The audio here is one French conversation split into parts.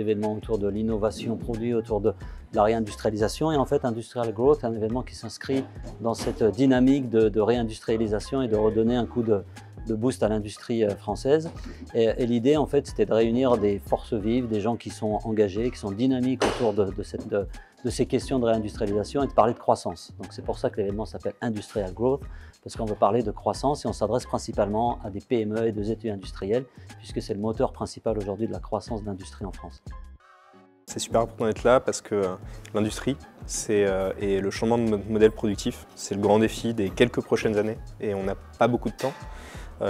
événement autour de l'innovation produit, autour de la réindustrialisation. Et en fait, Industrial Growth est un événement qui s'inscrit dans cette dynamique de réindustrialisation et de redonner un coup de boost à l'industrie française. Et l'idée, en fait, c'était de réunir des forces vives, des gens qui sont engagés, qui sont dynamiques autour de ces questions de réindustrialisation et de parler de croissance. Donc c'est pour ça que l'événement s'appelle Industrial Growth, parce qu'on veut parler de croissance et on s'adresse principalement à des PME et des études industrielles, puisque c'est le moteur principal aujourd'hui de la croissance de l'industrie en France. C'est super important d'être là parce que l'industrie et le changement de modèle productif, c'est le grand défi des quelques prochaines années et on n'a pas beaucoup de temps.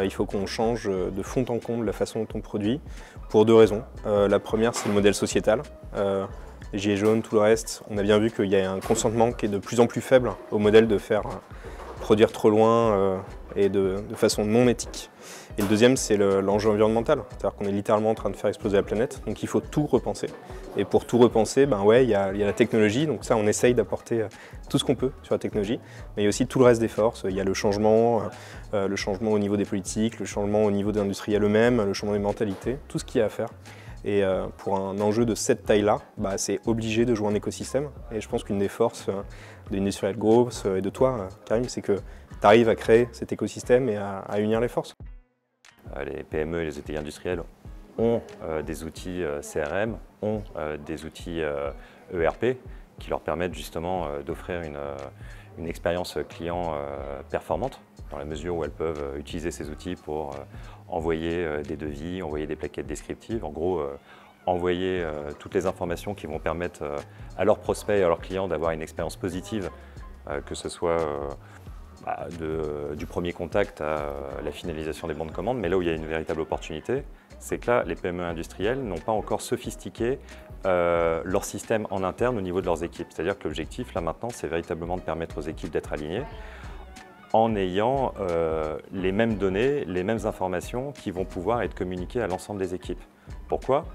Il faut qu'on change de fond en comble la façon dont on produit pour deux raisons. La première, c'est le modèle sociétal. Les gilets jaunes, tout le reste, on a bien vu qu'il y a un consentement qui est de plus en plus faible au modèle de faire produire trop loin et de façon non éthique. Et le deuxième, c'est l'enjeu environnemental, c'est-à-dire qu'on est littéralement en train de faire exploser la planète, donc il faut tout repenser. Et pour tout repenser, ben ouais, il y a la technologie, donc ça on essaye d'apporter tout ce qu'on peut sur la technologie, mais il y a aussi tout le reste des forces, il y a le changement au niveau des politiques, le changement au niveau des industriels eux-mêmes, le changement des mentalités, tout ce qu'il y a à faire. Et pour un enjeu de cette taille-là, bah, c'est obligé de jouer en écosystème. Et je pense qu'une des forces de Industrial Growth et de toi, Karim, c'est que tu arrives à créer cet écosystème et à unir les forces. Les PME et les ETI industriels ont des outils CRM, ont des outils ERP qui leur permettent justement d'offrir une expérience client performante dans la mesure où elles peuvent utiliser ces outils pour envoyer des devis, envoyer des plaquettes descriptives, en gros envoyer toutes les informations qui vont permettre à leurs prospects et à leurs clients d'avoir une expérience positive, que ce soit du premier contact à la finalisation des bons de commande. Mais là où il y a une véritable opportunité, c'est que là, les PME industrielles n'ont pas encore sophistiqué leur système en interne au niveau de leurs équipes. C'est-à-dire que l'objectif, là maintenant, c'est véritablement de permettre aux équipes d'être alignées en ayant les mêmes données, les mêmes informations qui vont pouvoir être communiquées à l'ensemble des équipes. Pourquoi ?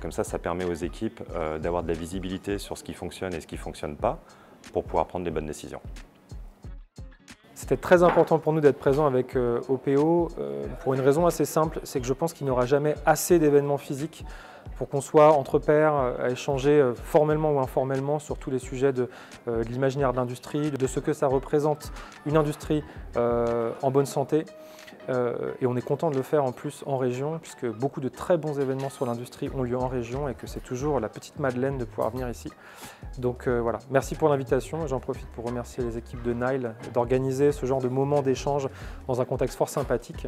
Comme ça permet aux équipes d'avoir de la visibilité sur ce qui fonctionne et ce qui ne fonctionne pas pour pouvoir prendre des bonnes décisions. C'était très important pour nous d'être présents avec OPO pour une raison assez simple, c'est que je pense qu'il n'y aura jamais assez d'événements physiques pour qu'on soit entre pairs à échanger formellement ou informellement sur tous les sujets de l'imaginaire d'industrie, de ce que ça représente une industrie en bonne santé. Et on est content de le faire en plus en région, puisque beaucoup de très bons événements sur l'industrie ont lieu en région et que c'est toujours la petite Madeleine de pouvoir venir ici. Donc voilà, merci pour l'invitation. J'en profite pour remercier les équipes de Nile d'organiser ce genre de moment d'échange dans un contexte fort sympathique.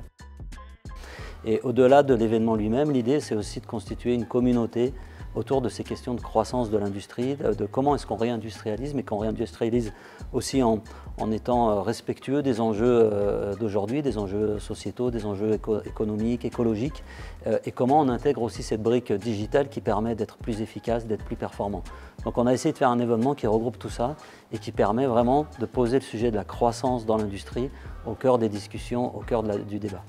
Et au-delà de l'événement lui-même, l'idée c'est aussi de constituer une communauté autour de ces questions de croissance de l'industrie, de comment est-ce qu'on réindustrialise, mais qu'on réindustrialise aussi en étant respectueux des enjeux d'aujourd'hui, des enjeux sociétaux, des enjeux économiques, écologiques, et comment on intègre aussi cette brique digitale qui permet d'être plus efficace, d'être plus performant. Donc on a essayé de faire un événement qui regroupe tout ça et qui permet vraiment de poser le sujet de la croissance dans l'industrie au cœur des discussions, au cœur du débat.